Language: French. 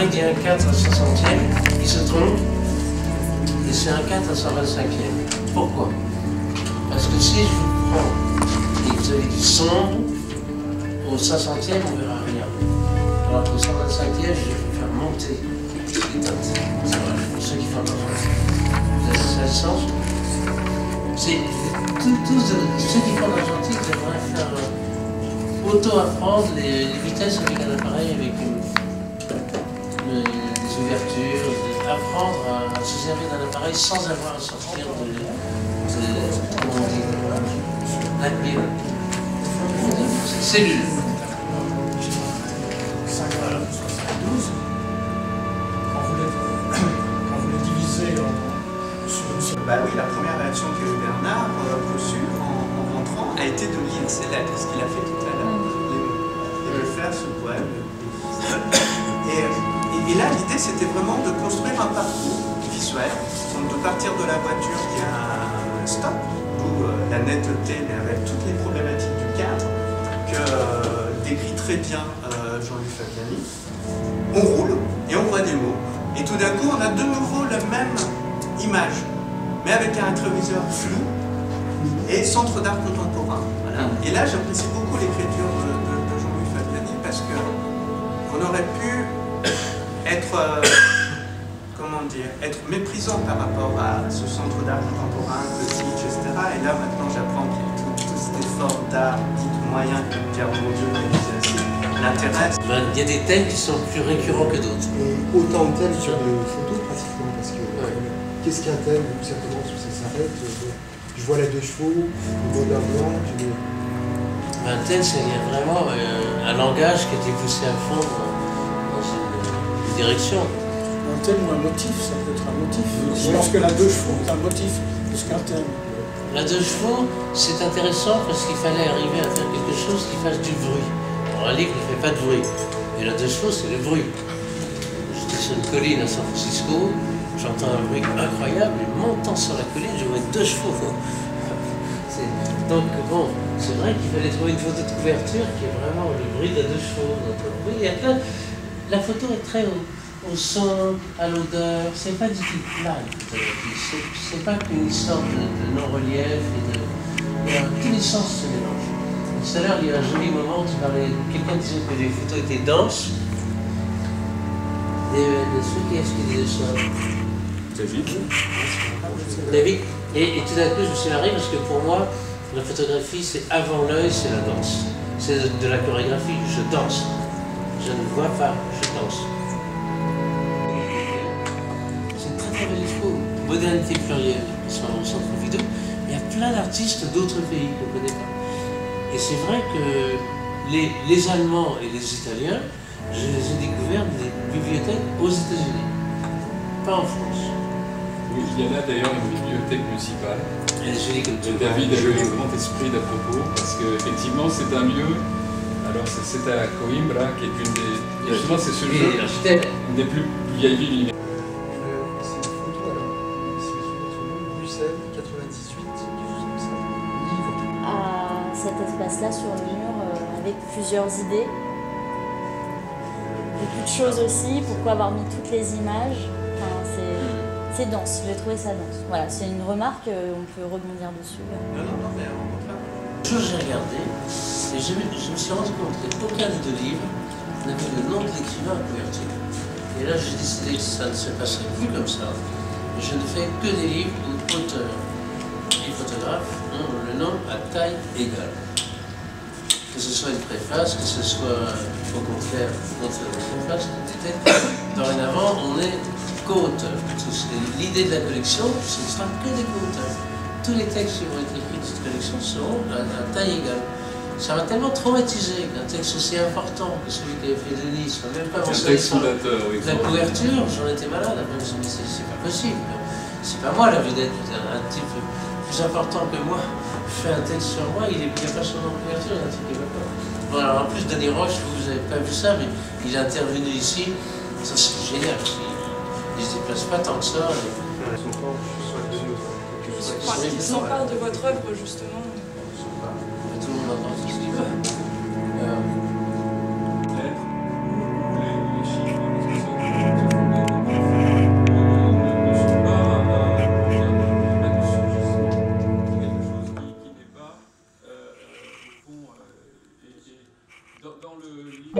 l'appareil dit un 4 à 60e, il se trompe, et c'est un 4 à 125e. Pourquoi? Parce que si je vous prends et que vous avez du sombre, au 500e, on ne verra rien. Alors qu'au 125e, je vais vous faire monter les teintes. C'est vrai, pour ceux qui font attention. Vous avez ça le sens? Tous ceux qui font l'argentique devraient faire auto-apprendre les vitesses avec un appareil, avec des ouvertures, apprendre à se servir d'un appareil sans avoir à sortir comment on dit, la pile. Cellule. Voilà. Quand vous les divisez sur Bah oui, la première réaction qu'a eu Bernard reçue en rentrant a été de lire ses lettres, ce qu'il a fait tout à l'heure, et de faire ce poème. Et là, l'idée, c'était vraiment de construire un parcours visuel, donc de partir de la voiture qui a un stop, où la netteté, mais avec toutes les problématiques du cadre, que décrit très bien Jean-Luc Fabiani. On roule et on voit des mots. Et tout d'un coup, on a de nouveau la même image, mais avec un rétroviseur flou et centre d'art contemporain. Voilà. Et là, j'apprécie beaucoup l'écriture de Jean-Luc Fabiani parce qu'on aurait pu être, comment dire, être méprisant par rapport à ce centre d'art contemporain, petit, etc. Et là, maintenant, j'apprends que tout cet effort d'art dit moyen, qui me dire, mon Dieu, l'intéresse. Il y a des thèmes qui sont plus récurrents que d'autres. Et autant de thèmes sur les photos, pratiquement, parce que qu'est-ce qu'un thème? Ça commence où ça s'arrête. Je vois les deux chevaux, le mot d'un blanc, Un thème, c'est vraiment un langage qui a été poussé à fond dans une direction. un thème ou un motif, ça peut être un motif. Je pense que la deux chevaux est un motif plus qu'un thème. La deux chevaux, c'est intéressant parce qu'il fallait arriver à faire quelque chose qui fasse du bruit. Alors, un livre ne fait pas de bruit. Et la deux chevaux, c'est le bruit. J'étais sur une colline à San Francisco, j'entends un bruit incroyable, et montant sur la colline, je vois deux chevaux. Donc, bon, c'est vrai qu'il fallait trouver une photo de couverture qui est vraiment le bruit de la deux chevaux. Donc, oui, il y a plein. La photo est très au son, à l'odeur, c'est pas du tout plat. C'est pas qu'une sorte de non-relief tous les sens se mélangent. Tout à l'heure, il y a un joli moment où tu parlais, quelqu'un disait que les photos étaient denses. Est-ce qu'il disait ça? David. Et tout d'un coup, je me suis arrêté parce que pour moi, la photographie, c'est avant l'œil, c'est la danse. C'est de la chorégraphie, je danse. Je ne vois pas, je danse. C'est une très très belle expo. Modernité plurielle, sur le centre Pompidou. Il y a plein d'artistes d'autres pays qu'on ne connaît pas. Et c'est vrai que les Allemands et les Italiens, je les ai découverts des bibliothèques aux États-Unis, pas en France. Oui, il y en a d'ailleurs une bibliothèque municipale. David a eu un grand esprit d'à propos, parce qu'effectivement c'est un lieu, alors c'est à Coimbra, qui est une des... Justement c'est ce jeu, une des plus vieilles villes. c'est une photo alors. Si je me souviens son nom, Bruxelles, 98, quelque chose comme ça. Livre. À cet espace-là sur le mur, avec plusieurs idées. Beaucoup de choses aussi, pourquoi avoir mis toutes les images. Enfin, c'est dense, j'ai trouvé ça dense. Voilà, c'est une remarque, on peut rebondir dessus. Non, mais au contraire. J'ai regardé et je me suis rendu compte qu'aucun des deux livres n'avait le nom de l'écrivain à couverture. Et là, j'ai décidé que ça ne se passerait plus comme ça. Et je ne fais que des livres où auteurs et photographes ont le nom à taille égale. Que ce soit une préface, que ce soit au contraire une préface, dorénavant, on est co-auteur. L'idée de la collection, ce ne sera que des co-auteurs. Tous les textes qui vont être écrits de cette collection seront à taille égale. Ça m'a tellement traumatisé qu'un texte aussi important que celui qu'avait fait Denis soit même pas mentionné sur la couverture, j'en étais malade. Après, je me suis dit, c'est pas possible. C'est pas moi la vedette, un type plus important que moi fait un texte sur moi, il n'y a pas son nom de couverture, il y a un truc qui va pas. Bon, alors en plus, Denis Roche, vous n'avez pas vu ça, mais il est intervenu ici, ça c'est génial, parce qu'il ne se déplace pas tant que ça. Ils s'emparent de votre œuvre, justement. Tout le monde entend ce qu'il veut. Les chiffres, Dans le livre,